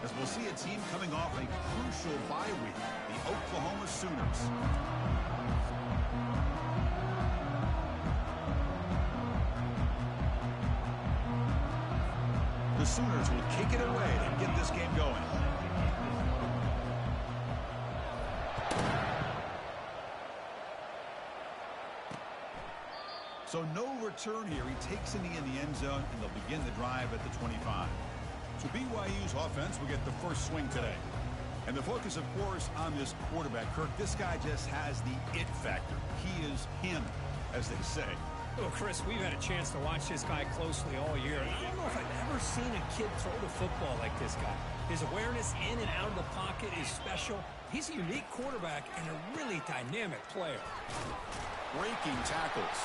as we'll see a team coming off a crucial bye week, the Oklahoma Sooners. The Sooners will kick it away and get this game going. So no return here. He takes it in the end zone, and they'll begin the drive at the 25. So BYU's offense will get the first swing today. And the focus, of course, on this quarterback, Kirk. This guy just has the it factor. He is him, as they say. Well, Chris, we've had a chance to watch this guy closely all year. And I don't know if I've ever seen a kid throw the football like this guy. His awareness in and out of the pocket is special. He's a unique quarterback and a really dynamic player. Breaking tackles.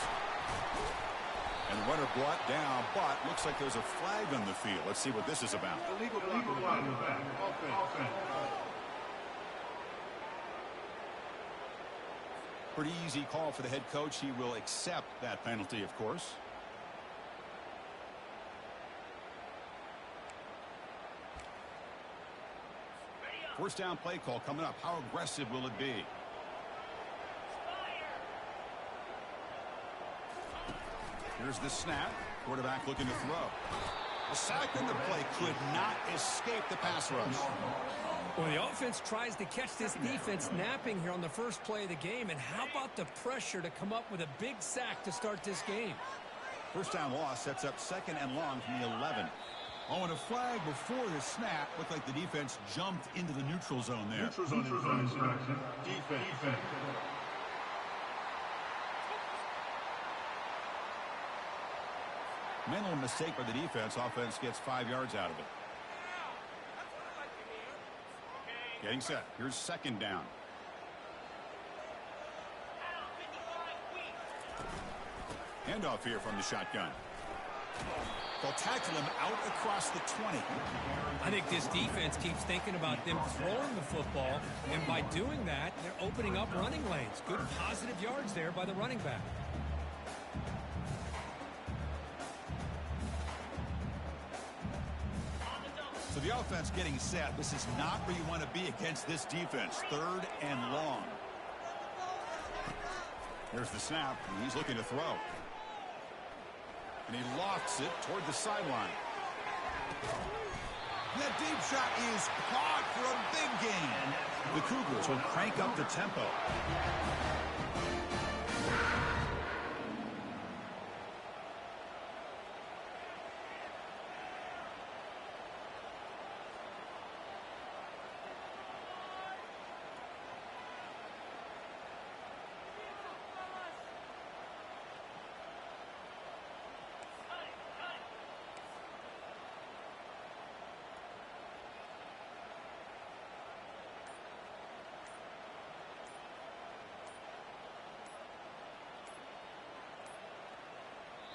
And the runner brought down, but looks like there's a flag on the field. Let's see what this is about. Illegal flag. Offense. Pretty easy call for the head coach. He will accept that penalty, of course. First down play call coming up. How aggressive will it be? Here's the snap. Quarterback looking to throw. A sack in the play could not escape the pass rush. Well, the offense tries to catch this defense napping here on the first play of the game. And how about the pressure to come up with a big sack to start this game? First down loss sets up second and long from the 11. Oh, and a flag before the snap. Looked like the defense jumped into the neutral zone there. Neutral zone. Defense. Mental mistake by the defense. Offense gets 5 yards out of it. Getting set. Here's second down. Handoff here from the shotgun. They'll tackle him out across the 20. I think this defense keeps thinking about them throwing the football, and by doing that, they're opening up running lanes. Good positive yards there by the running back. So the offense getting set. This is not where you want to be against this defense. Third and long. Here's the snap, and he's looking to throw. And he lofts it toward the sideline. That deep shot is caught for a big gain. The Cougars will crank up the tempo.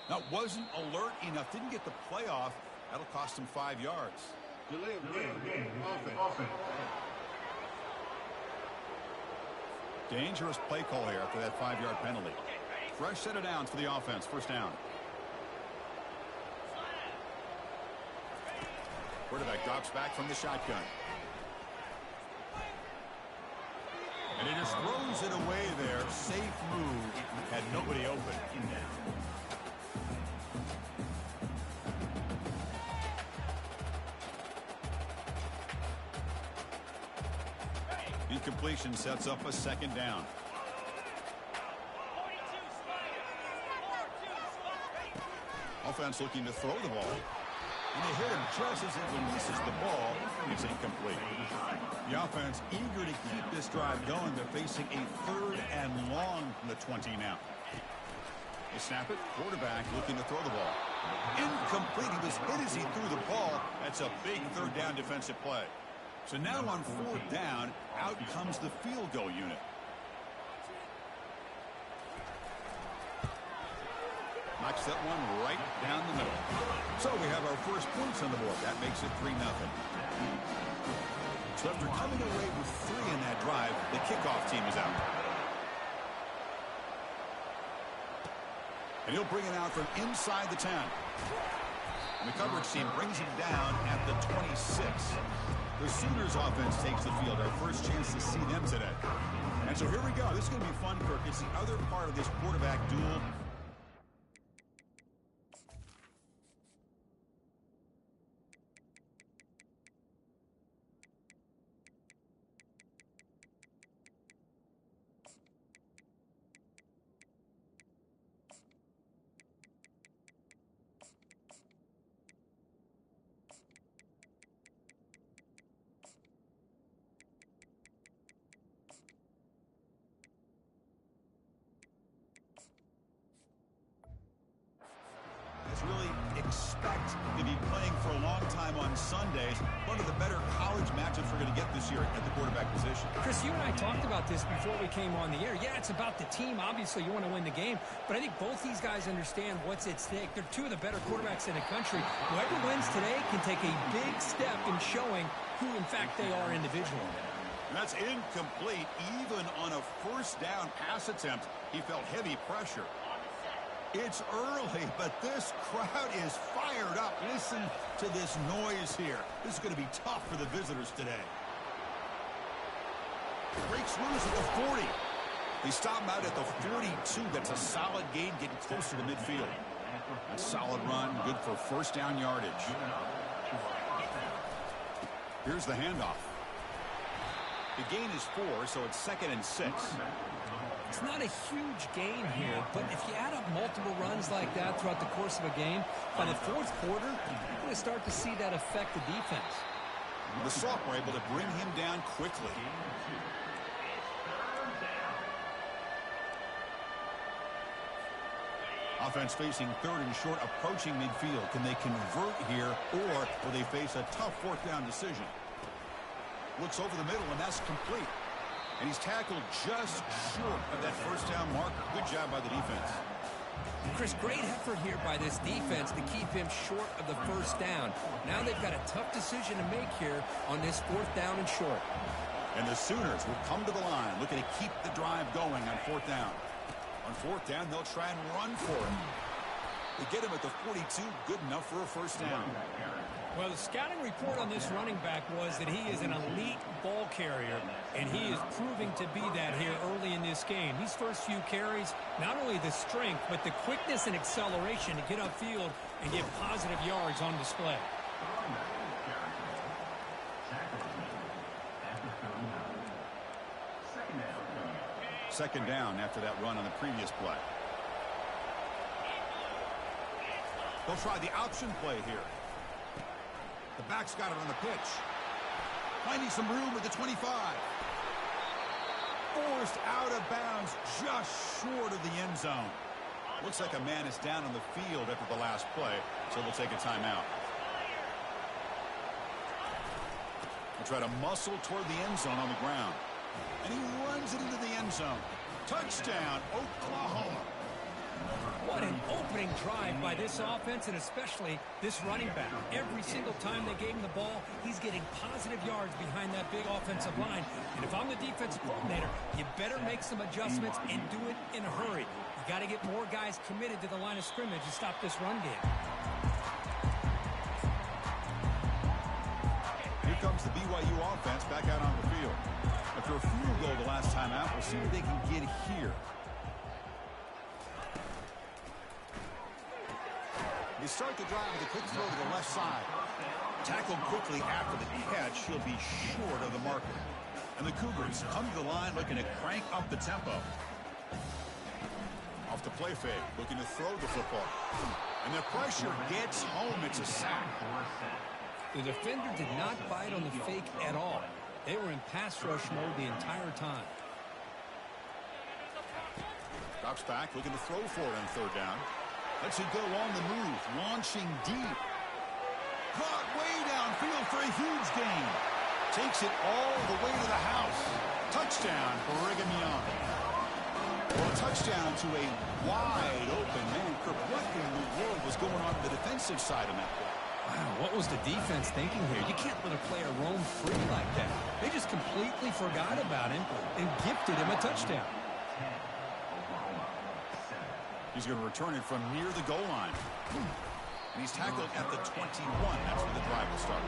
That wasn't alert enough. Didn't get the play off. That'll cost him 5 yards. Delay of game. Offense. Dangerous play call here after that 5-yard penalty. Fresh set of downs for the offense. First down. Quarterback drops back from the shotgun. And he just throws it away there. Safe move. Had nobody open. Incompletion sets up a second down. Offense looking to throw the ball. And they hit him just as he releases the ball. It's incomplete. The offense eager to keep this drive going. They're facing a third and long from the 20 now. They snap it. Quarterback looking to throw the ball. Incomplete. He was hit as he threw the ball. That's a big third down defensive play. So now on fourth down, out comes the field goal unit. Knocks that one right down the middle. So we have our first points on the board. That makes it 3-0. So after coming away with 3 in that drive, the kickoff team is out. And he'll bring it out from inside the 10. And the coverage team brings him down at the 26. The Sooners offense takes the field. Our first chance to see them today. And so here we go. This is going to be fun, Kirk. It's the other part of this quarterback duel. Really expect to be playing for a long time on Sundays. One of the better college matchups we're going to get this year at the quarterback position. Chris, you and I talked about this before we came on the air. Yeah, it's about the team. Obviously, you want to win the game. But I think both these guys understand what's at stake. They're two of the better quarterbacks in the country. Whoever wins today can take a big step in showing who, in fact, they are individually. That's incomplete. Even on a first down pass attempt, he felt heavy pressure. It's early, but this crowd is fired up. Listen to this noise here. This is going to be tough for the visitors today. Breaks loose at the 40. They stop him out at the 42. That's a solid gain, getting close to the midfield. A solid run, good for first down yardage. Here's the handoff. The gain is 4, so it's 2nd and 6. It's not a huge gain here, but if you add up multiple runs like that throughout the course of a game, by the fourth quarter, you're going to start to see that affect the defense. The Sophomore able to bring him down quickly. Offense facing 3rd and short, approaching midfield. Can they convert here, or will they face a tough 4th down decision? Looks over the middle, and that's complete. And he's tackled just short of that first down marker. Good job by the defense. Chris, great effort here by this defense to keep him short of the first down. Now they've got a tough decision to make here on this 4th down and short. And the Sooners will come to the line, looking to keep the drive going on 4th down. On 4th down, they'll try and run for it. They get him at the 42, good enough for a first down. Well, the scouting report on this running back was that he is an elite ball carrier, and he is proving to be that here early in this game. These first few carries, not only the strength, but the quickness and acceleration to get upfield and get positive yards on display. Second down after that run on the previous play. They'll try the option play here. The back's got it on the pitch. Finding some room at the 25. Forced out of bounds just short of the end zone. Looks like a man is down on the field after the last play, so they'll take a timeout. They'll try to muscle toward the end zone on the ground. And he runs it into the end zone. Touchdown, Oklahoma. What an opening drive by this offense, and especially this running back. Every single time they gave him the ball, he's getting positive yards behind that big offensive line. And if I'm the defensive coordinator, you better make some adjustments and do it in a hurry. You got to get more guys committed to the line of scrimmage to stop this run game. Here comes the BYU offense back out on the field. After a field goal the last time out, we'll see what they can get here. They start the drive with a quick throw to the left side. Tackled quickly after the catch. He'll be short of the marker. And the Cougars come to the line looking to crank up the tempo. Off the play fake, looking to throw the football. And the pressure gets home. It's a sack. The defender did not bite on the fake at all. They were in pass rush mode the entire time. Drops back, looking to throw for it on 3rd down. Lets it go on the move, launching deep. Caught way downfield for a huge gain. Takes it all the way to the house. Touchdown, Brigham Young. Well, a touchdown to a wide open man. Kirk, what in the world was going on the defensive side of that play? Wow, what was the defense thinking here? You can't let a player roam free like that. They just completely forgot about him and gifted him a touchdown. He's going to return it from near the goal line. And he's tackled at the 21. That's where the drive will start.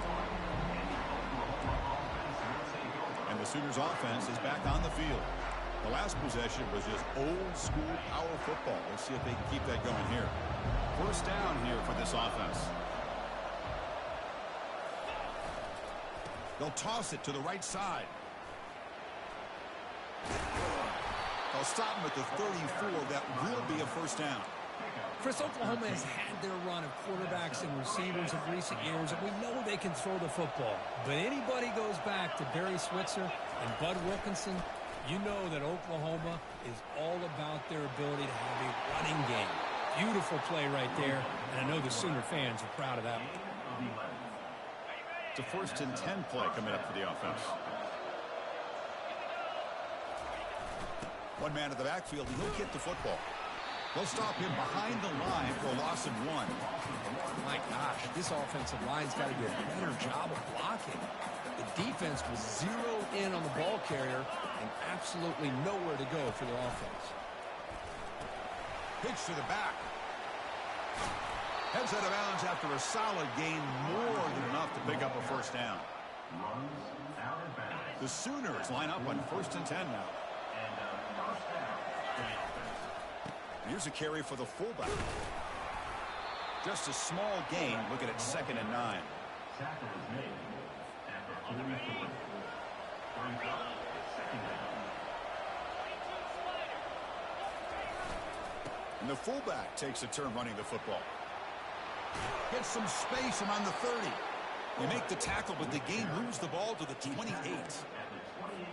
And the Sooners offense is back on the field. The last possession was just old school power football. Let's see if they can keep that going here. First down here for this offense. They'll toss it to the right side. They'll stop him at the 34. That will be a first down. Chris, Oklahoma has had their run of quarterbacks and receivers of recent years, and we know they can throw the football. But anybody goes back to Barry Switzer and Bud Wilkinson, you know that Oklahoma is all about their ability to have a running game. Beautiful play right there, and I know the Sooner fans are proud of that one. It's a 1st and 10 play coming up for the offense. One man in the backfield, and he'll get the football. They'll stop him behind the line for a loss of 1. My gosh, this offensive line's got to do a better job of blocking. The defense was zeroed in on the ball carrier and absolutely nowhere to go for their offense. Pitch to the back. Heads out of bounds after a solid gain, more than enough to pick up a first down. The Sooners line up on 1st and 10 now. Here's a carry for the fullback. Just a small gain. Looking at 2nd and 9. And the fullback takes a turn running the football. Gets some space around the 30. They make the tackle, but the game moves the ball to the 28.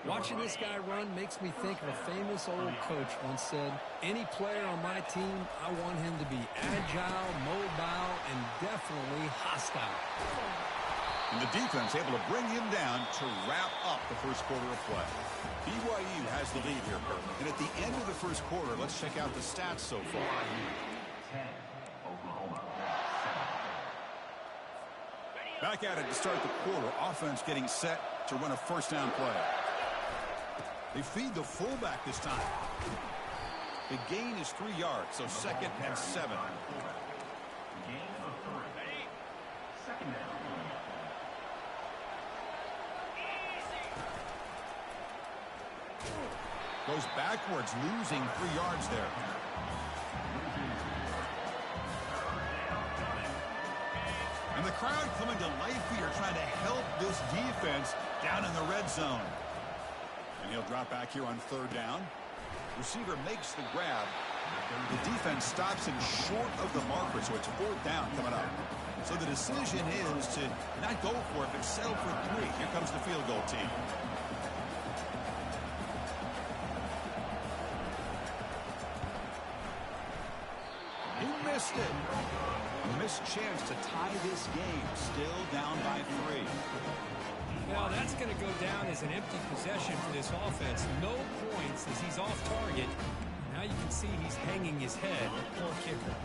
Watching this guy run makes me think of a famous old coach once said, any player on my team, I want him to be agile, mobile, and definitely hostile. And the defense able to bring him down to wrap up the first quarter of play. BYU has the lead here, Kirk. And at the end of the first quarter, let's check out the stats so far. Back at it to start the quarter. Offense getting set to run a first down play. They feed the fullback this time. The gain is 3 yards, so 2nd and 7. Goes backwards, losing 3 yards there. And the crowd coming to life here, trying to help this defense down in the red zone. And he'll drop back here on 3rd down. Receiver makes the grab. The defense stops him short of the marker, so it's 4th down coming up. So the decision is to not go for it, but settle for 3. Here comes the field goal team. He missed it. A missed chance to tie this game. Still down by 3. Well, that's going to go down as an empty possession for this offense. No points as he's off target. Now you can see he's hanging his head. Poor kicker.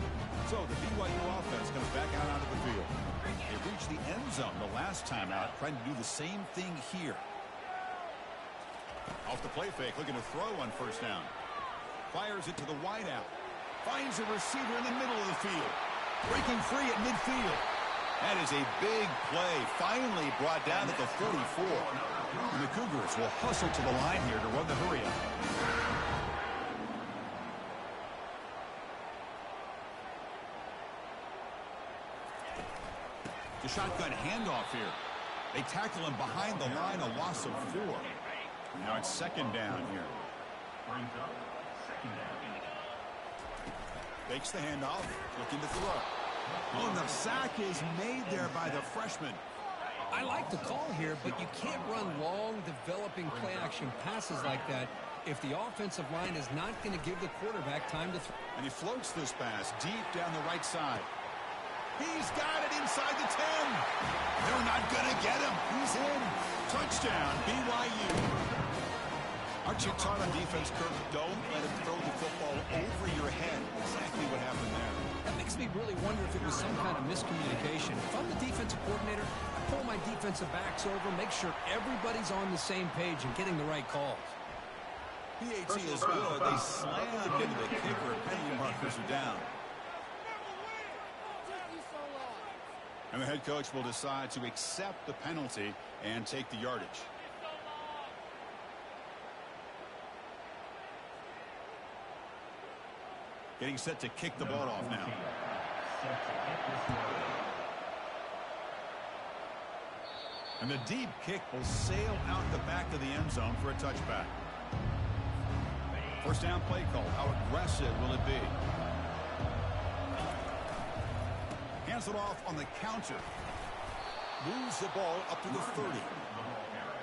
So the BYU offense comes back out onto the field. They reached the end zone the last time out, trying to do the same thing here. Off the play fake, looking to throw on 1st down. Fires it to the wideout. Finds a receiver in the middle of the field. Breaking free at midfield. That is a big play. Finally brought down at the 44. And the Cougars will hustle to the line here to run the hurry up. The shotgun handoff here. They tackle him behind the line, a loss of 4. Now it's 2nd down here. Fakes the handoff, looking to throw. Oh, and the sack is made there by the freshman. I like the call here, but you can't run long, developing play-action passes like that if the offensive line is not going to give the quarterback time to throw. And he floats this pass deep down the right side. He's got it inside the 10. They're not going to get him. He's in. Touchdown, BYU. Aren't you taught on defense, Kirk? Don't let him throw the football over your head. Exactly what happened there. That makes me really wonder if it was some kind of miscommunication. If I'm the defensive coordinator, I pull my defensive backs over, make sure everybody's on the same page and getting the right calls. PAT is good. They slammed into the kicker. Penalty markers are down. And the head coach will decide to accept the penalty and take the yardage. Getting set to kick the ball off now. And the deep kick will sail out the back of the end zone for a touchback. First down play call. How aggressive will it be? Hands it off on the counter. Moves the ball up to the 30.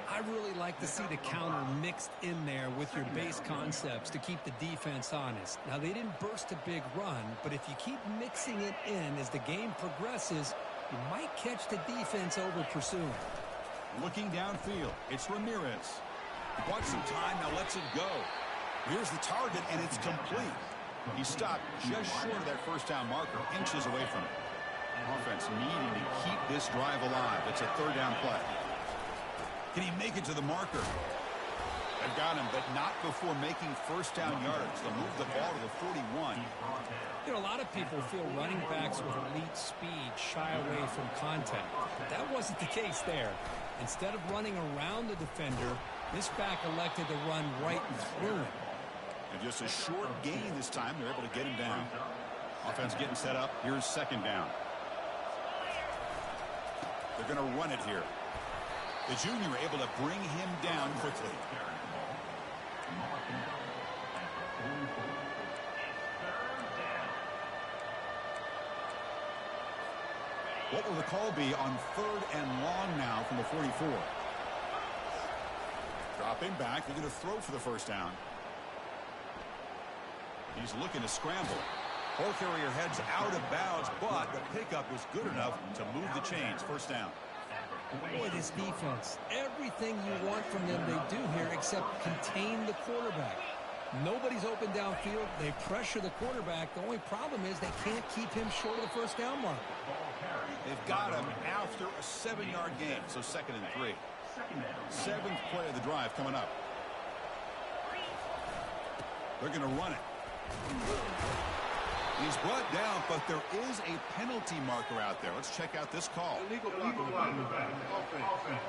I really like to see the counter mixed in there with your base concepts to keep the defense honest. Now, they didn't burst a big run, but if you keep mixing it in as the game progresses, you might catch the defense over pursuing. Looking downfield, it's Ramirez. He bought some time, now lets it go. Here's the target, and it's complete. He stopped just short of that first down marker, inches away from it. Offense needing to keep this drive alive. It's a third down play. Can he make it to the marker? They've got him, but not before making first down yardage. They'll move the ball to the 41. You know, a lot of people feel running backs with elite speed shy away from contact. But that wasn't the case there. Instead of running around the defender, this back elected to run right through him. And just a short gain this time. They're able to get him down. Offense getting set up. Here's second down. They're going to run it here. The junior able to bring him down quickly. What will the call be on third and long now from the 44? Dropping back. They're going to throw for the first down. He's looking to scramble. Ball carrier heads out of bounds, but the pickup was good enough to move the chains. First down. Boy, this defense, everything you want from them they do here except contain the quarterback. Nobody's open downfield. They pressure the quarterback. The only problem is they can't keep him short of the first down mark. They've got him after a 7-yard gain, so second and 3. Seventh play of the drive coming up. They're going to run it. He's brought down, but there is a penalty marker out there. Let's check out this call. Illegal block in the back. Offense.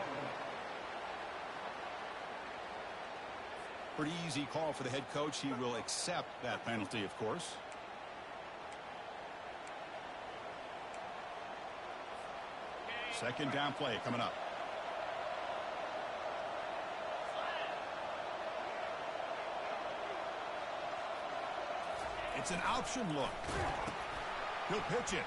Pretty easy call for the head coach. He will accept that penalty, of course. Second down play coming up. It's an option look. He'll pitch it.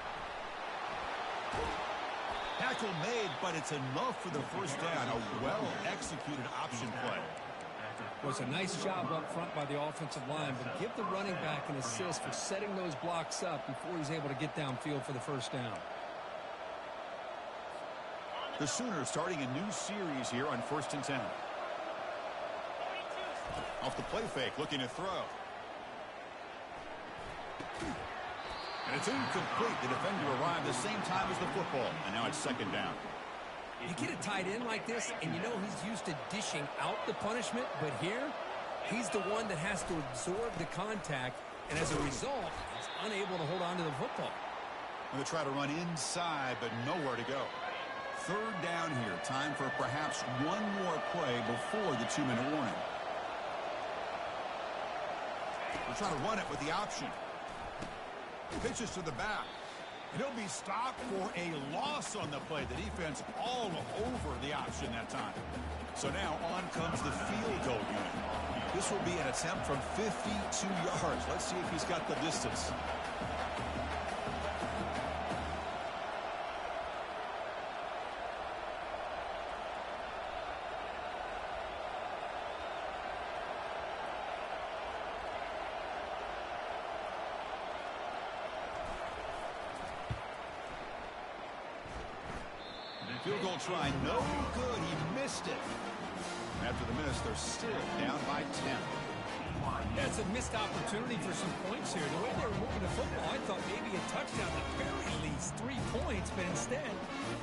Tackle made, but it's enough for the first down. A well-executed option play. Was a nice job up front by the offensive line, but give the running back an assist for setting those blocks up before he's able to get downfield for the first down. The Sooners starting a new series here on 1st and 10. Off the play fake, looking to throw. And it's incomplete. The defender arrived the same time as the football, and now it's second down. You get a tight end like this, and you know he's used to dishing out the punishment, but here, he's the one that has to absorb the contact, and as a result, he's unable to hold on to the football. And they try to run inside, but nowhere to go. Third down here. Time for perhaps one more play before the 2-minute warning. They're trying to run it with the option. Pitches to the back. And he'll be stopped for a loss on the play. The defense all over the option that time. So now on comes the field goal unit. This will be an attempt from 52 yards. Let's see if he's got the distance. Field goal try, no good. He missed it. After the miss, they're still down by 10. Yeah, it's a missed opportunity for some points here. The way they were moving the football, I thought maybe a touchdown at the very least 3 points, but instead,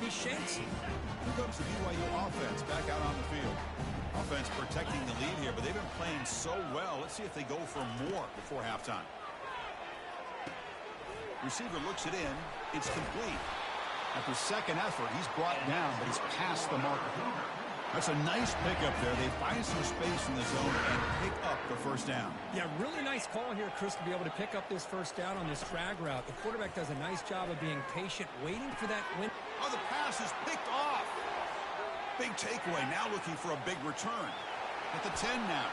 he shanks it. Here comes the BYU offense back out on the field. Offense protecting the lead here, but they've been playing so well. Let's see if they go for more before halftime. Receiver looks it in. It's complete. After second effort, he's brought down, but he's past the marker. That's a nice pickup there. They find some space in the zone and pick up the first down. Yeah, really nice call here, Chris, to be able to pick up this first down on this drag route. The quarterback does a nice job of being patient, waiting for that win. Oh, the pass is picked off. Big takeaway, now looking for a big return. At the 10 now.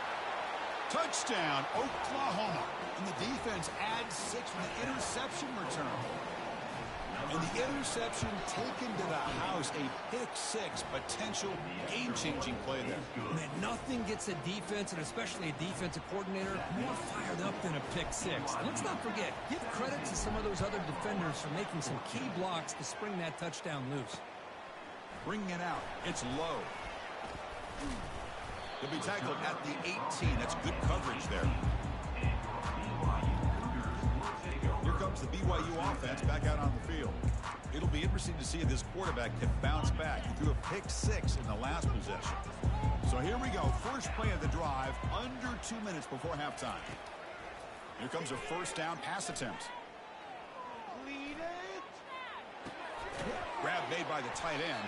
Touchdown, Oklahoma. And the defense adds 6 with an interception return. And the interception taken to the house, a pick-6 potential game-changing play there. Man, nothing gets a defense, and especially a defensive coordinator, more fired up than a pick-6. And let's not forget, give credit to some of those other defenders for making some key blocks to spring that touchdown loose. Bringing it out. It's low. He'll be tackled at the 18. That's good coverage there. Here comes the BYU offense back out on the field. It'll be interesting to see if this quarterback can bounce back. He threw a pick-6 in the last possession. So here we go. First play of the drive, under 2 minutes before halftime. Here comes a first down pass attempt. Grab made by the tight end.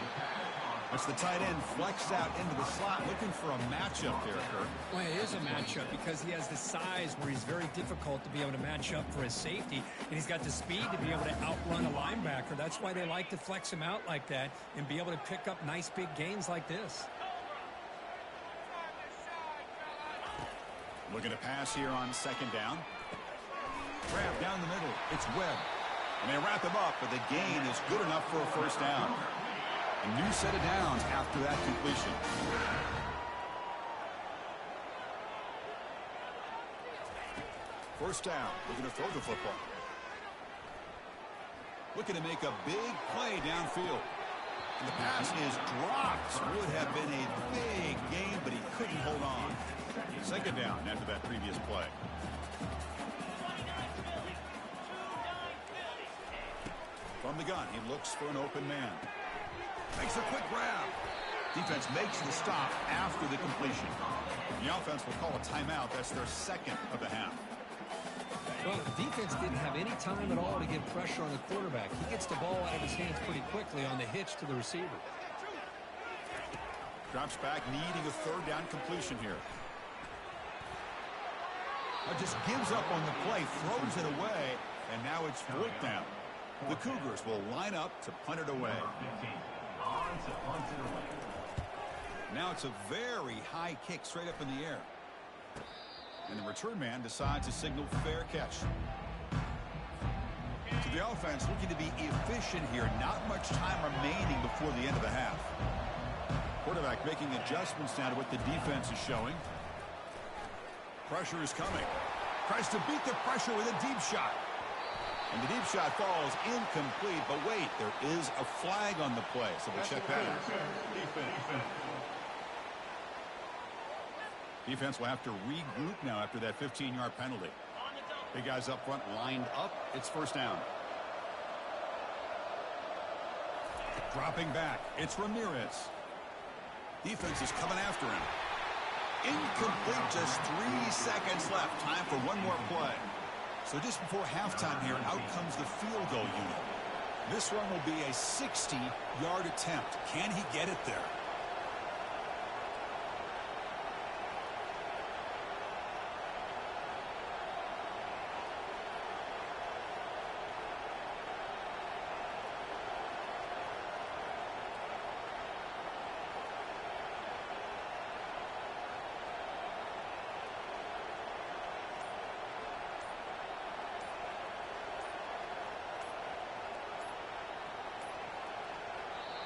That's the tight end flexed out into the slot, looking for a matchup there, Kurt. Well, it is a matchup because he has the size where he's very difficult to be able to match up for his safety, and he's got the speed to be able to outrun a linebacker. That's why they like to flex him out like that and be able to pick up nice big gains like this. Looking to pass here on second down. Grab down the middle. It's Webb. And they wrap him up, but the gain is good enough for a first down. A new set of downs after that completion. First down. Looking to throw the football. Looking to make a big play downfield. And the pass is dropped. Would have been a big gain, but he couldn't hold on. Second down after that previous play. From the gun, he looks for an open man. Makes a quick grab. Defense makes the stop after the completion. The offense will call a timeout. That's their second of the half. Well, the defense didn't have any time at all to get pressure on the quarterback. He gets the ball out of his hands pretty quickly on the hitch to the receiver. Drops back, needing a third down completion here. Just gives up on the play, throws it away, and now it's fourth down. The Cougars will line up to punt it away. Now it's a very high kick straight up in the air. And the return man decides to signal fair catch. To the offense, looking to be efficient here. Not much time remaining before the end of the half. Quarterback making adjustments now to what the defense is showing. Pressure is coming. Tries to beat the pressure with a deep shot. And the deep shot falls incomplete. But wait, there is a flag on the play. So we'll check that out. Defense will have to regroup now after that 15-yard penalty. Big guys up front lined up. It's first down. Dropping back. It's Ramirez. Defense is coming after him. Incomplete. Just 3 seconds left. Time for one more play. So just before halftime here, out comes the field goal unit. This one will be a 60-yard attempt. Can he get it there?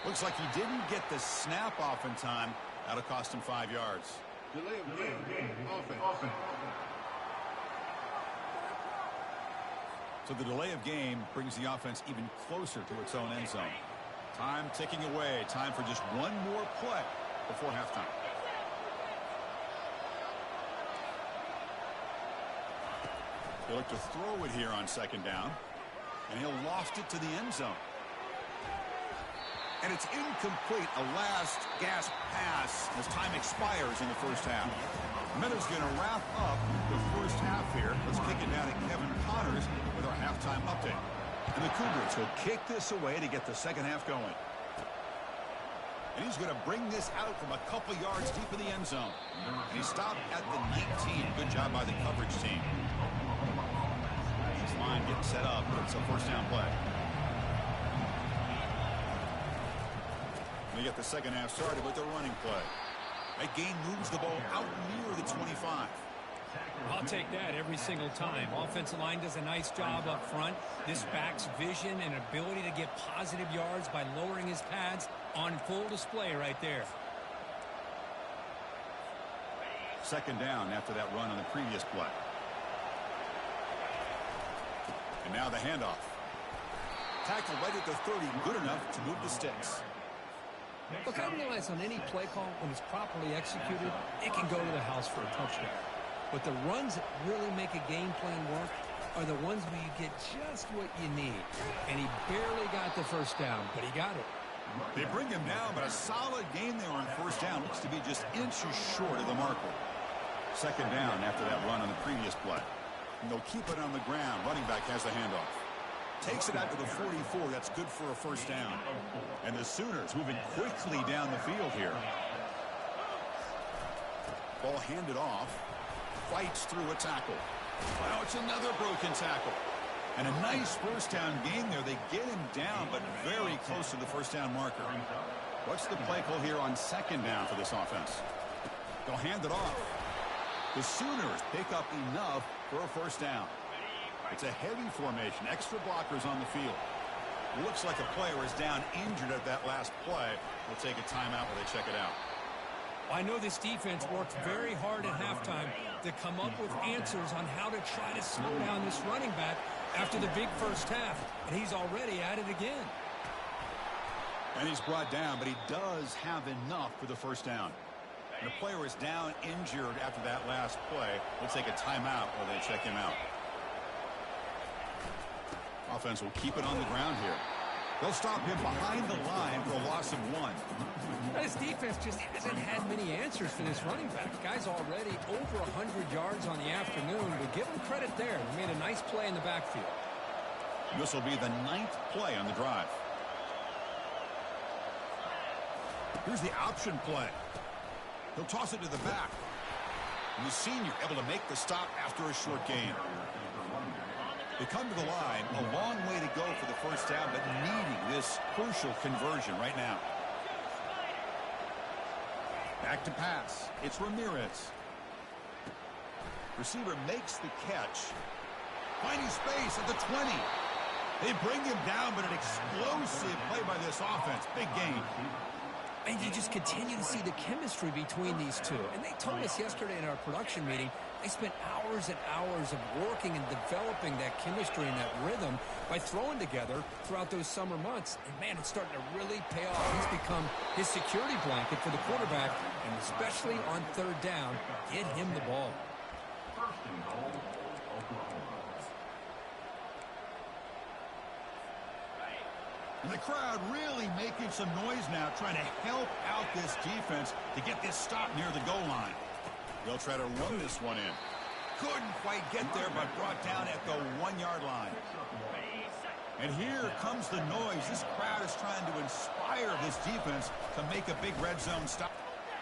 Looks like he didn't get the snap off in time. That'll cost him 5 yards. Delay of game. Offense. So the delay of game brings the offense even closer to its own end zone. Time ticking away. Time for just one more play before halftime. He'll look to throw it here on second down. And he'll loft it to the end zone. And it's incomplete. A last gasp pass as time expires in the first half. Meadows going to wrap up the first half here. Let's kick it down to Kevin Connors with our halftime update. And the Cougars will kick this away to get the second half going. And he's going to bring this out from a couple yards deep in the end zone. And he stopped at the 19. Good job by the coverage team. This line getting set up. It's a first down play. We get the second half started with the running play. That gain moves the ball out near the 25. I'll take that every single time. Offensive line does a nice job up front. This back's vision and ability to get positive yards by lowering his pads on full display right there. Second down after that run on the previous play. And now the handoff. Tackle right at the 30, good enough to move the sticks. Look, I realize on any play call, when it's properly executed, it can go to the house for a touchdown. But the runs that really make a game plan work are the ones where you get just what you need. And he barely got the first down, but he got it. They bring him down, but a solid gain there on first down. Looks to be just inches short of the marker. Second down after that run on the previous play. And they'll keep it on the ground. Running back has the handoff. Takes it out to the 44. That's good for a first down. And the Sooners moving quickly down the field here. Ball handed off. Fights through a tackle. Wow, it's another broken tackle. And a nice first down gain there. They get him down, but very close to the first down marker. What's the play call here on second down for this offense? They'll hand it off. The Sooners pick up enough for a first down. It's a heavy formation. Extra blockers on the field. Looks like a player is down injured at that last play. We'll take a timeout while they check it out. I know this defense worked very hard at halftime to come up with answers on how to try to slow down this running back after the big first half, and he's already at it again. And he's brought down, but he does have enough for the first down. And the player is down injured after that last play. We'll take a timeout while they check him out. Offense will keep it on the ground here. They'll stop him behind the line for a loss of 1. This defense just hasn't had many answers for this running back. Guy's already over 100 yards on the afternoon, but give him credit there. He made a nice play in the backfield. This will be the 9th play on the drive. Here's the option play. He'll toss it to the back. And the senior able to make the stop after a short gain. They come to the line, a long way to go for the first down, but needing this crucial conversion right now. Back to pass. It's Ramirez. Receiver makes the catch. Finding space at the 20. They bring him down, but an explosive play by this offense. Big gain. And you just continue to see the chemistry between these two. And they told us yesterday in our production meeting, they spent hours and hours of working and developing that chemistry and that rhythm by throwing together throughout those summer months. And, man, it's starting to really pay off. He's become his security blanket for the quarterback, and especially on third down, get him the ball. And the crowd really making some noise now, trying to help out this defense to get this stop near the goal line. They'll try to run this one in. Couldn't quite get there, but brought down at the 1-yard line. And here comes the noise. This crowd is trying to inspire this defense to make a big red zone stop.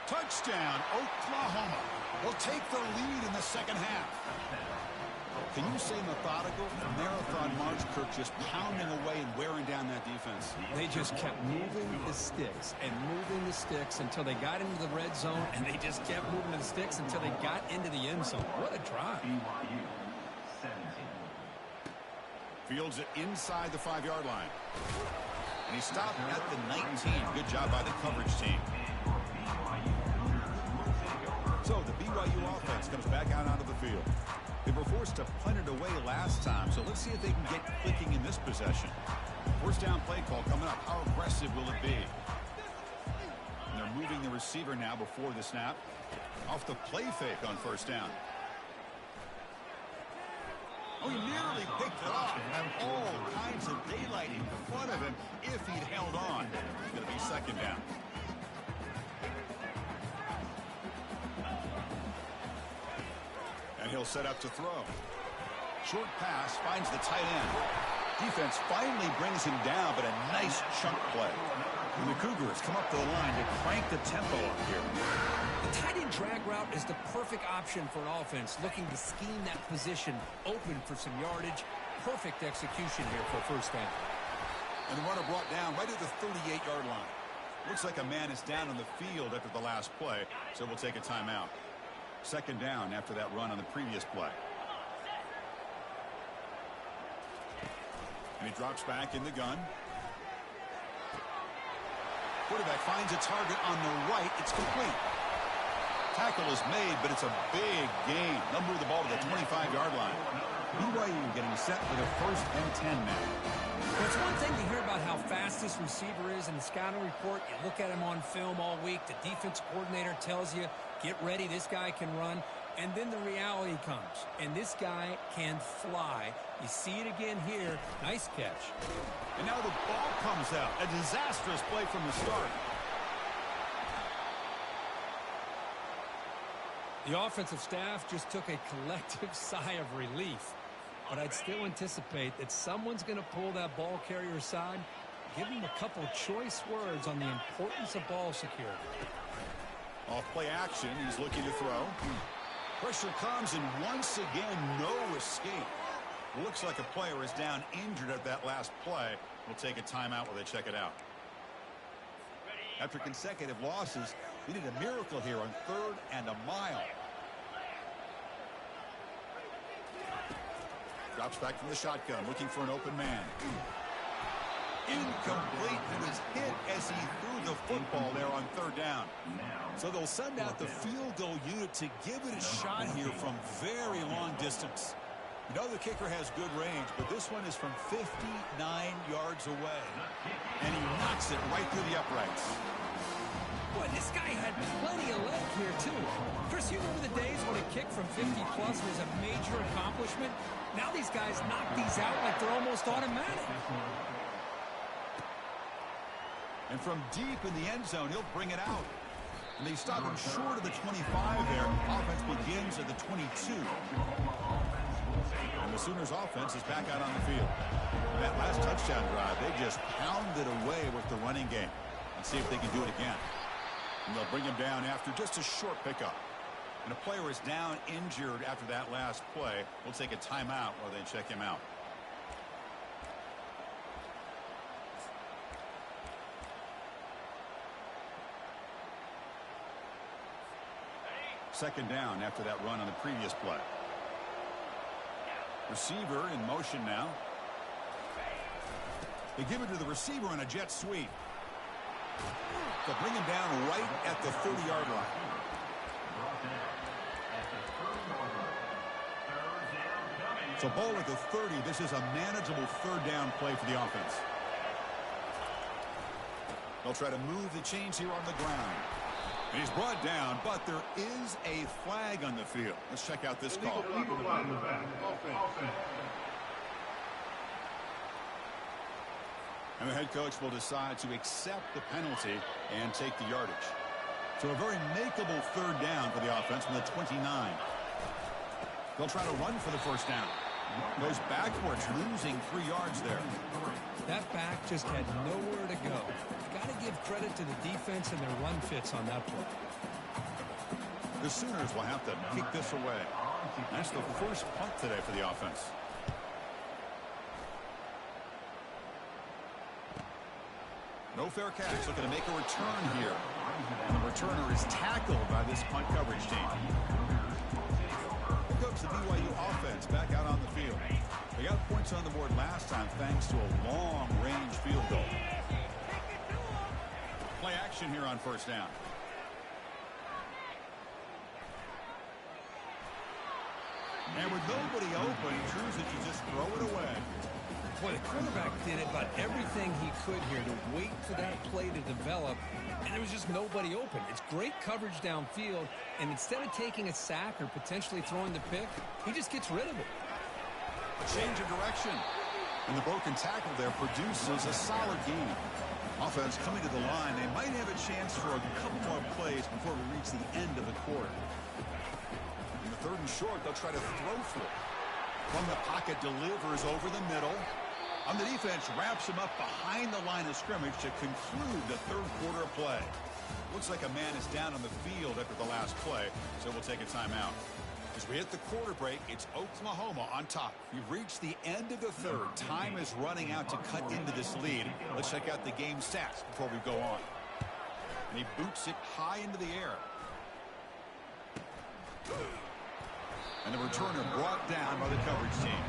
Touchdown, Oklahoma. Will take the lead in the second half. Can you say methodical? A marathon march, Kirk, just pounding away and wearing down that defense. They just kept moving the sticks and moving the sticks until they got into the red zone, and they just kept moving the sticks until they got into the end zone. What a drive. Fields it inside the 5-yard line. And he stopped at the 19. Good job by the coverage team. So the BYU offense comes back out onto the field. They were forced to punt it away last time, so let's see if they can get clicking in this possession. First down play call coming up. How aggressive will it be? And they're moving the receiver now before the snap. Off the play fake on first down. Oh, he nearly picked it off. And all kinds of daylight in front of him if he'd held on. It's going to be second down. And he'll set up to throw. Short pass finds the tight end. Defense finally brings him down, but a nice chunk play. And the Cougars come up to the line to crank the tempo up here. The tight end drag route is the perfect option for an offense looking to scheme that position open for some yardage. Perfect execution here for a first down. And the runner brought down right at the 38-yard line. Looks like a man is down on the field after the last play, so we'll take a timeout. Second down after that run on the previous play. And he drops back in the gun. Quarterback finds a target on the right. It's complete. Tackle is made, but it's a big gain. They'll move the ball to the 25-yard line. BYU getting set for the 1st and 10 now. Well, it's one thing to hear about how fast this receiver is in the scouting report. You look at him on film all week. The defense coordinator tells you, get ready, this guy can run. And then the reality comes, and this guy can fly. You see it again here. Nice catch. And now the ball comes out. A disastrous play from the start. The offensive staff just took a collective sigh of relief. But I'd still anticipate that someone's going to pull that ball carrier aside, give him a couple choice words on the importance of ball security. Off play action, he's looking to throw. Pressure comes, and once again, no escape. Looks like a player is down injured at that last play. We'll take a timeout while they check it out. After consecutive losses, we need a miracle here on 3rd and a mile. Drops back from the shotgun, looking for an open man. Incomplete. He was hit as he threw the football there on 3rd down. So they'll send out the field goal unit to give it a shot here from very long distance. You know the kicker has good range, but this one is from 59 yards away. And he knocks it right through the uprights. Boy, this guy had plenty of leg here, too. Chris, you remember the days when a kick from 50-plus was a major accomplishment? Now these guys knock these out like they're almost automatic. And from deep in the end zone, he'll bring it out. And they stop him short of the 25 there. Offense begins at the 22. And the Sooners offense is back out on the field. And that last touchdown drive, they just pounded away with the running game. And see if they can do it again. And they'll bring him down after just a short pickup. And a player is down injured after that last play. We'll take a timeout while they check him out. Second down after that run on the previous play. Receiver in motion now. They give it to the receiver on a jet sweep. They'll bring him down right at the 30-yard line. So ball at the 30. This is a manageable 3rd down play for the offense. They'll try to move the chains here on the ground. And he's brought down, but there is a flag on the field. Let's check out this call. And the head coach will decide to accept the penalty and take the yardage. So a very makeable 3rd down for the offense from the 29. They'll try to run for the 1st down. Goes backwards, losing 3 yards there. That back just had nowhere to go. Got to give credit to the defense and their run fits on that play. The Sooners will have to kick this away. That's the first punt today for the offense. No fair catch. Looking to make a return here. And the returner is tackled by this punt coverage team. Here comes the BYU offense back out on the field. They got points on the board last time thanks to a long-range field goal. Play action here on 1st down. And with nobody open, he chooses to just throw it away. Boy, the quarterback did about everything he could here to wait for that play to develop, and there was just nobody open. It's great coverage downfield, and instead of taking a sack or potentially throwing the pick, he just gets rid of it. A change of direction. And the broken tackle there produces a solid gain. Offense coming to the line. They might have a chance for a couple more plays before we reach the end of the quarter. In the 3rd and short, they'll try to throw for it. From the pocket, delivers over the middle. On the defense, wraps him up behind the line of scrimmage to conclude the third quarter of play. Looks like a man is down on the field after the last play, so we'll take a timeout. As we hit the quarter break, it's Oklahoma on top. We've reached the end of the third. Time is running out to cut into this lead. Let's check out the game stats before we go on. And he boots it high into the air. And the returner brought down by the coverage team.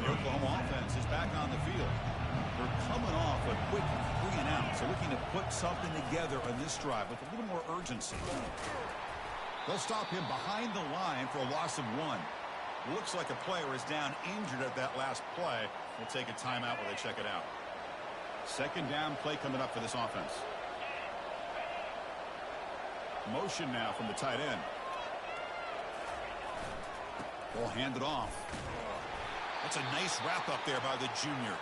The Oklahoma offense is back on the field. They're coming off a quick 3-and-out, so looking to put something together on this drive with a little more urgency. They'll stop him behind the line for a loss of 1. Looks like a player is down injured at that last play. We'll take a timeout while they check it out. Second down play coming up for this offense. Motion now from the tight end. Ball handed off. That's a nice wrap up there by the junior.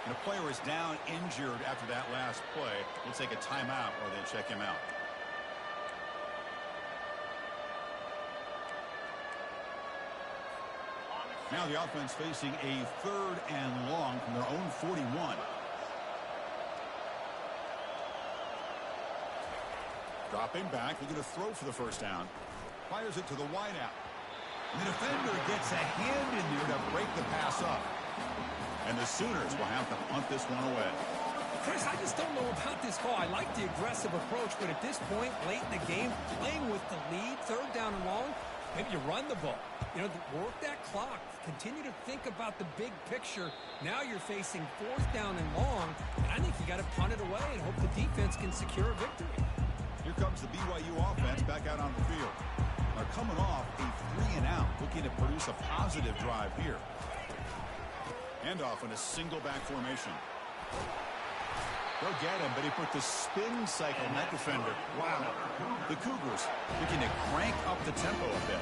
And a player is down injured after that last play. We'll take a timeout while they check him out. Now the offense facing a 3rd and long from their own 41. Dropping back, looking to throw for the first down. Fires it to the wideout. The defender gets a hand in there to break the pass up. And the Sooners will have to punt this one away. Chris, I just don't know about this call. I like the aggressive approach, but at this point, late in the game, playing with the lead, 3rd down and long, maybe you run the ball. You know, work that clock. Continue to think about the big picture. Now you're facing 4th down and long, and I think you got to punt it away and hope the defense can secure a victory. Here comes the BYU offense back out on the field. They're coming off a 3-and-out, looking to produce a positive drive here. Handoff in a single back formation. They'll get him, but he put the spin cycle on that defender. Wow. The Cougars looking to crank up the tempo a bit.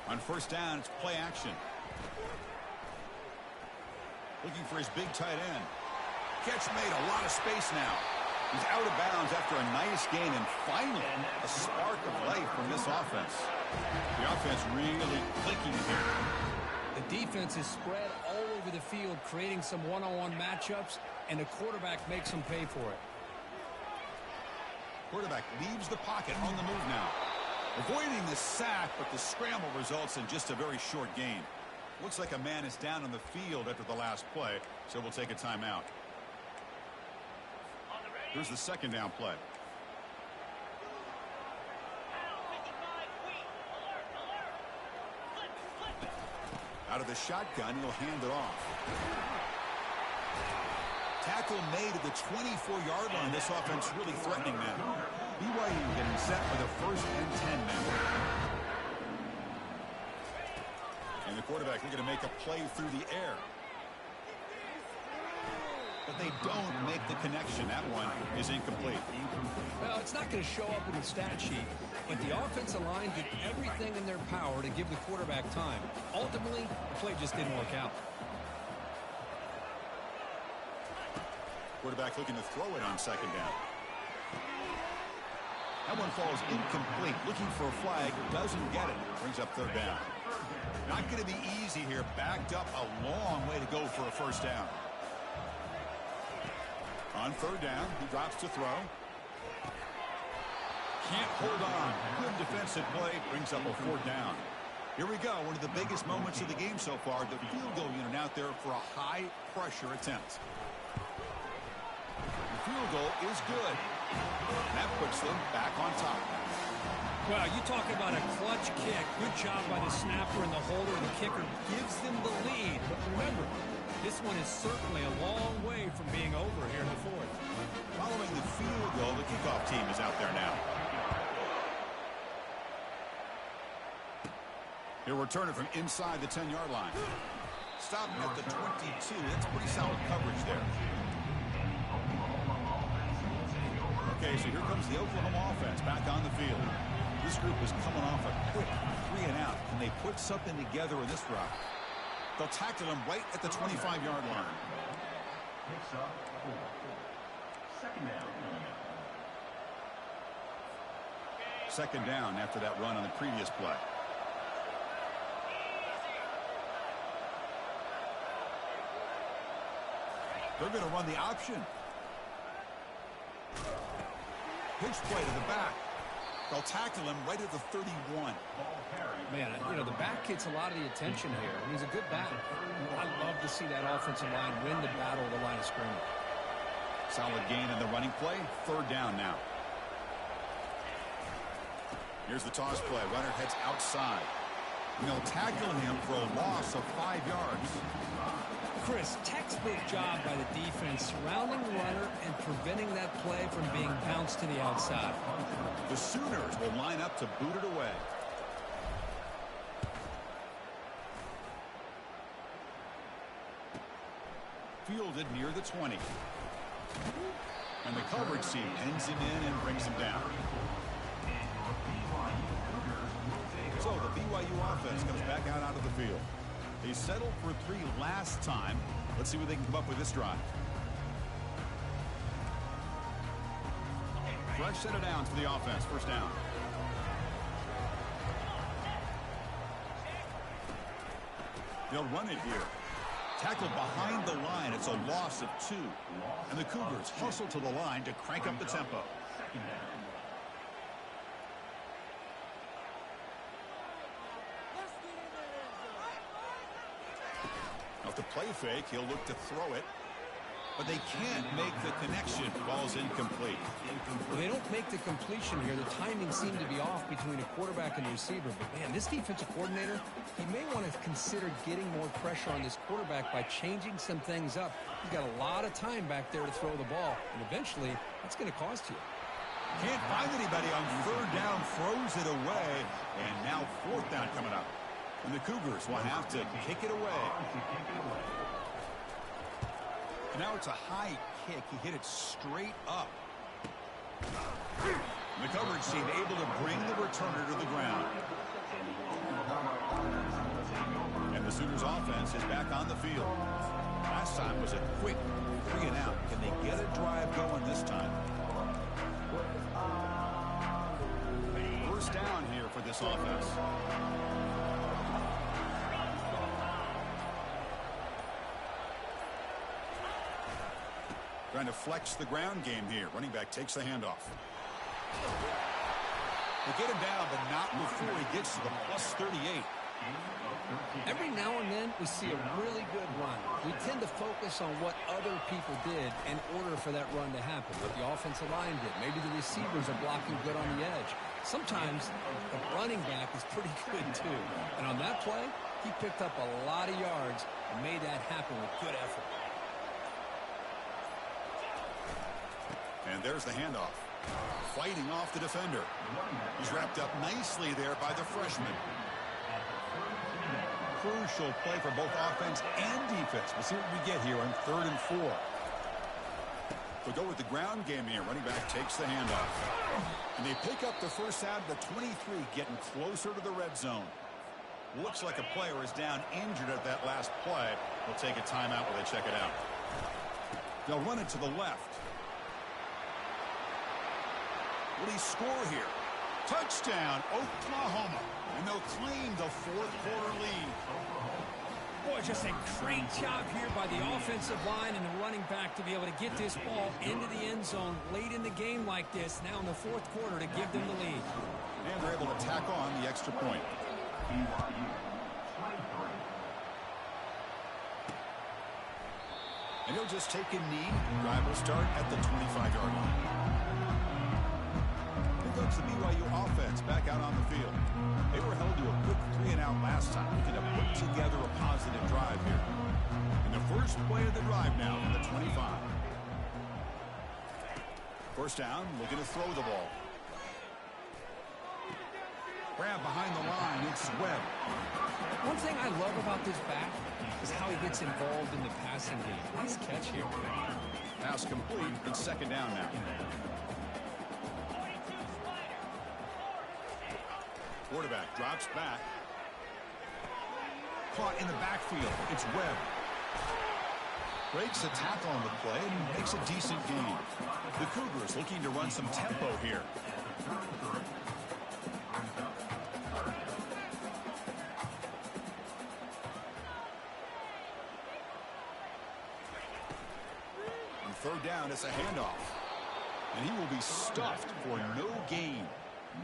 On first down, it's play action. Looking for his big tight end. Catch made, a lot of space now. He's out of bounds after a nice gain, and finally a spark of life from this offense. The offense really clicking here. The defense is spread all over the field, creating some one-on-one matchups, and the quarterback makes them pay for it. Quarterback leaves the pocket on the move now. Avoiding the sack, but the scramble results in just a very short gain. Looks like a man is down on the field after the last play, so we'll take a timeout. Here's the second down play. Out of the shotgun, he'll hand it off. Tackle made at the 24-yard line. This offense really threatening now. BYU getting set for the 1st and 10 now. And the quarterback looking to make a play through the air. But they don't make the connection. That one is incomplete. Well, it's not going to show up in the stat sheet, but the offensive line did everything in their power to give the quarterback time. Ultimately, the play just didn't work out. Quarterback looking to throw it on second down. That one falls incomplete. Looking for a flag. Doesn't get it. Brings up 3rd down. Not going to be easy here. Backed up a long way to go for a first down. On 3rd down, he drops to throw. Can't hold on. Good defensive play. Brings up a 4th down. Here we go. One of the biggest moments of the game so far. The field goal unit out there for a high-pressure attempt. The field goal is good. And that puts them back on top. Well, you talk about a clutch kick. Good job by the snapper and the holder, and the kicker gives them the lead. But remember, this one is certainly a long way from being over here in the 4th. Following the field goal, the kickoff team is out there now. He'll return it from inside the 10-yard line. Stopping at the 22. That's pretty solid coverage there. Okay, so here comes the Oklahoma offense back on the field. This group is coming off a quick 3-and-out. Can they put something together in this drive? They'll tackle him right at the 25-yard line. Second down after that run on the previous play. They're going to run the option. Pitch play to the back. They'll tackle him right at the 31. Man, you know, the back gets a lot of the attention here. He's a good back. I love to see that offensive line win the battle of the line of scrimmage. Solid gain in the running play. Third down now. Here's the toss play. Runner heads outside. And they'll tackle him for a loss of 5 yards. Chris, textbook job by the defense surrounding the runner and preventing that play from being bounced to the outside. The Sooners will line up to boot it away. Fielded near the 20. And the coverage team pins him in and brings him down. So the BYU offense comes back out onto the field. They settled for 3 last time. Let's see what they can come up with this drive. Fresh set of downs for the offense. First down. They'll run it here. Tackled behind the line. It's a loss of 2. And the Cougars hustle to the line to crank up the tempo. Off the play fake, he'll look to throw it. But they can't make the connection. Ball's incomplete. Well, they don't make the completion here. The timing seemed to be off between a quarterback and a receiver. But, man, this defensive coordinator, he may want to consider getting more pressure on this quarterback by changing some things up. He's got a lot of time back there to throw the ball. And eventually, that's going to cost you. Can't find anybody on third down. Throws it away. And now fourth down coming up. And the Cougars will have to kick it away. And now it's a high kick. He hit it straight up. And the coverage team able to bring the returner to the ground. And the Sooners offense is back on the field. Last time was a quick 3 and out. Can they get a drive going this time? First down here for this offense. Trying to flex the ground game here. Running back takes the handoff. They get him down, but not before he gets to the plus 38. Every now and then we see a really good run. We tend to focus on what other people did in order for that run to happen. What the offensive line did. Maybe the receivers are blocking good on the edge. Sometimes the running back is pretty good too. And on that play, he picked up a lot of yards and made that happen with good effort. And there's the handoff. Fighting off the defender. He's wrapped up nicely there by the freshman. Crucial play for both offense and defense. We'll see what we get here on 3rd and 4. We'll go with the ground game here. Running back takes the handoff. And they pick up the first out of the 23, getting closer to the red zone. Looks like a player is down injured at that last play. We'll take a timeout while they check it out. They'll run it to the left. Will he score here? Touchdown, Oklahoma. And they'll claim the 4th quarter lead. Boy, just a great job here by the offensive line and the running back to be able to get this ball into the end zone late in the game like this, now in the 4th quarter, to give them the lead. And they're able to tack on the extra point. And he'll just take a knee. Drive will start at the 25-yard line. Here comes the BYU offense back out on the field. They were held to a quick 3 and out last time, looking to put together a positive drive here. And the first play of the drive now from the 25. First down, looking to throw the ball. Grab behind the line, it's Webb. One thing I love about this back is how he gets involved in the passing game. Nice catch here. Pass complete, it's second down now. Quarterback drops back. Caught in the backfield. It's Webb. Breaks a tackle on the play and makes a decent gain. The Cougars looking to run some tempo here. third down, it's a handoff. And he will be stuffed for no gain.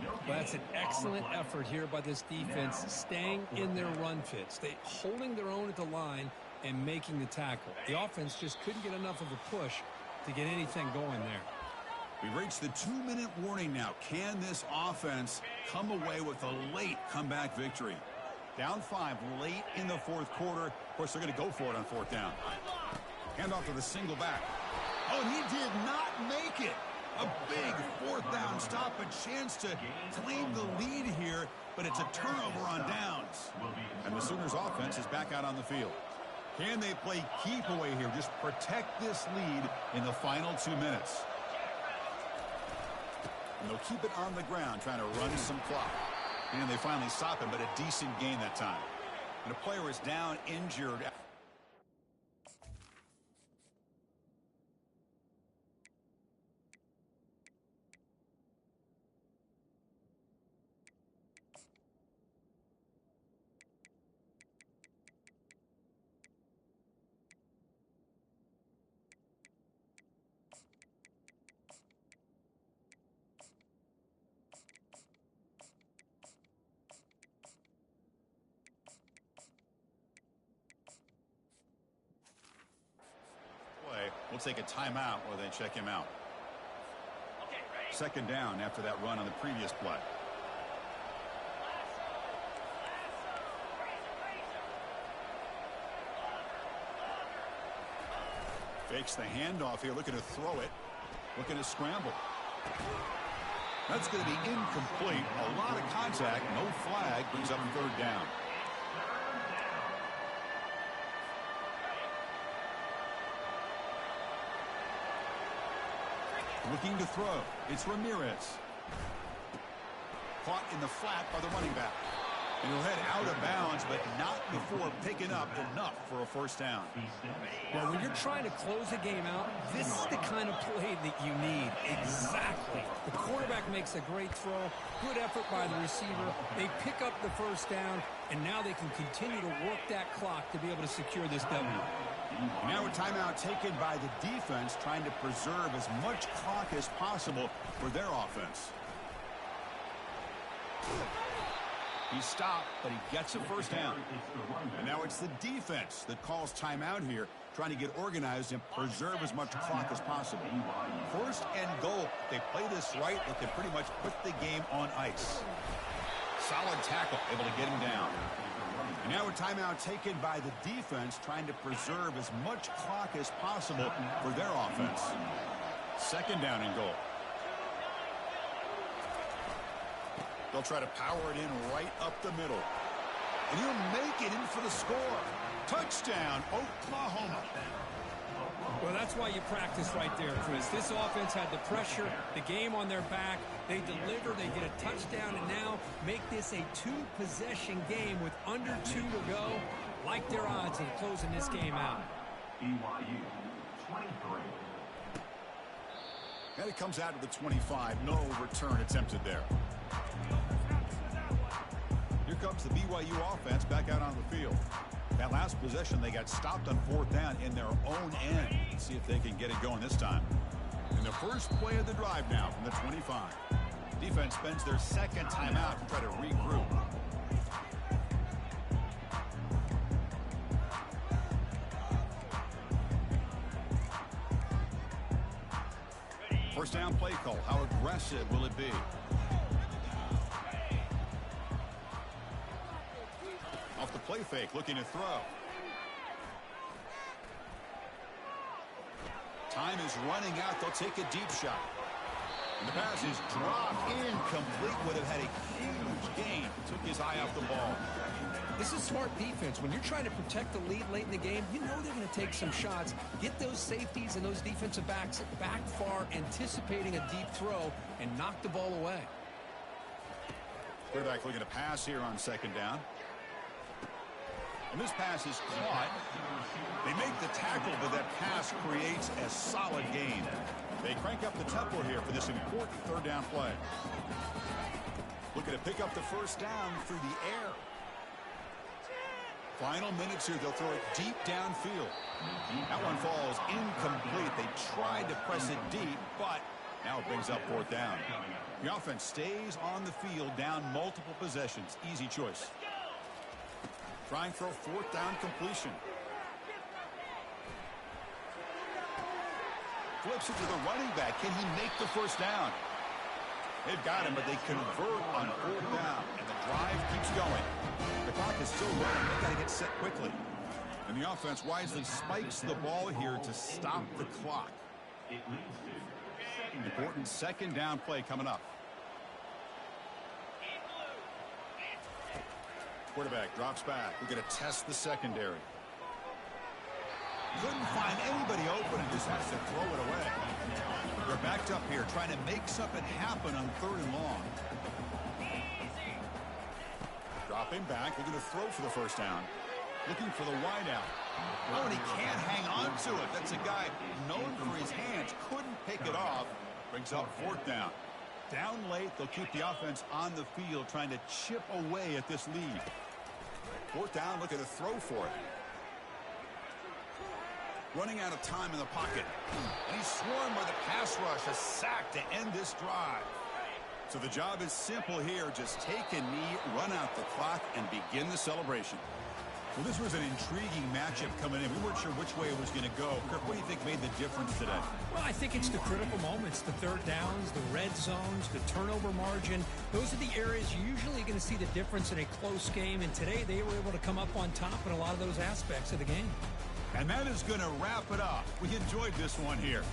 Well, that's an excellent effort here by this defense, staying in their run fit, holding their own at the line and making the tackle. The offense just couldn't get enough of a push to get anything going there. We've reached the 2-minute warning now. Can this offense come away with a late comeback victory? Down 5 late in the fourth quarter. Of course, they're going to go for it on fourth down. Handoff to the single back. Oh, and he did not make it. A big fourth down stop, a chance to claim the lead here, but it's a turnover on downs. And the Sooners offense is back out on the field. Can they play keep away here? Just protect this lead in the final 2 minutes. And they'll keep it on the ground, trying to run some clock. And they finally stop him, but a decent gain that time. And a player is down, injured. We'll take a timeout or they check him out. Second down after that run on the previous play. Fakes the handoff here, looking to throw it. Looking to scramble. That's going to be incomplete. A lot of contact, no flag, brings up third down. Looking to throw. It's Ramirez. Caught in the flat by the running back. And he'll head out of bounds, but not before picking up enough for a first down. Well, when you're trying to close a game out, this is the kind of play that you need. Exactly. The quarterback makes a great throw. Good effort by the receiver. They pick up the first down, and now they can continue to work that clock to be able to secure this W. Now a timeout taken by the defense, trying to preserve as much clock as possible for their offense. He stopped, but he gets a first down. And now it's the defense that calls timeout here, trying to get organized and preserve as much clock as possible. First and goal. They play this right, they can pretty much put the game on ice. Solid tackle, able to get him down. And now a timeout taken by the defense, trying to preserve as much clock as possible for their offense. Second down and goal. They'll try to power it in right up the middle. And he'll make it in for the score. Touchdown, Oklahoma. Well, that's why you practice right there, Chris. This offense had the pressure, the game on their back. They deliver, they get a touchdown, and now make this a two-possession game with under 2 to go. Like their odds of closing this game out. BYU 23. And it comes out to the 25. No return attempted there. Here comes the BYU offense back out on the field. That last possession, they got stopped on fourth down in their own end. Let's see if they can get it going this time. In the first play of the drive now from the 25. Defense spends their second timeout to try to regroup. First down play call. How aggressive will it be? Off the play fake, looking to throw. Time is running out. They'll take a deep shot. And the pass is dropped, incomplete. Would have had a huge gain. Took his eye off the ball. This is smart defense. When you're trying to protect the lead late in the game, you know they're going to take some shots. Get those safeties and those defensive backs back far, anticipating a deep throw, and knock the ball away. Quarterback looking to pass here on second down. And this pass is caught. They make the tackle, but that pass creates a solid gain. They crank up the tempo here for this important third down play. Looking to pick up the first down through the air. Final minutes here. They'll throw it deep downfield. That one falls incomplete. They tried to press it deep, but now it brings up fourth down. The offense stays on the field down multiple possessions. Easy choice. Trying for a fourth down completion. Flips it to the running back. Can he make the first down? They've got him, but they convert on fourth down, and the drive keeps going. The clock is still running. They've got to get set quickly. And the offense wisely spikes the ball here to stop the clock. Important second down play coming up. Quarterback drops back. We're going to test the secondary. Couldn't find anybody open and just has to throw it away. They're backed up here trying to make something happen on third and long. Dropping back. They're going to throw for the first down. Looking for the wideout. Oh, and he can't hang on to it. That's a guy known for his hands. Couldn't pick it off. Brings up fourth down. Down late, they'll keep the offense on the field trying to chip away at this lead. Fourth down, looking to throw for it. Running out of time in the pocket. And he's swarmed by the pass rush. A sack to end this drive. So the job is simple here. Just take a knee, run out the clock, and begin the celebration. Well, this was an intriguing matchup coming in. We weren't sure which way it was going to go. Kirk, what do you think made the difference today? Well, I think it's the critical moments, the third downs, the red zones, the turnover margin. Those are the areas you're usually going to see the difference in a close game. And today they were able to come up on top in a lot of those aspects of the game. And that is going to wrap it up. We enjoyed this one here.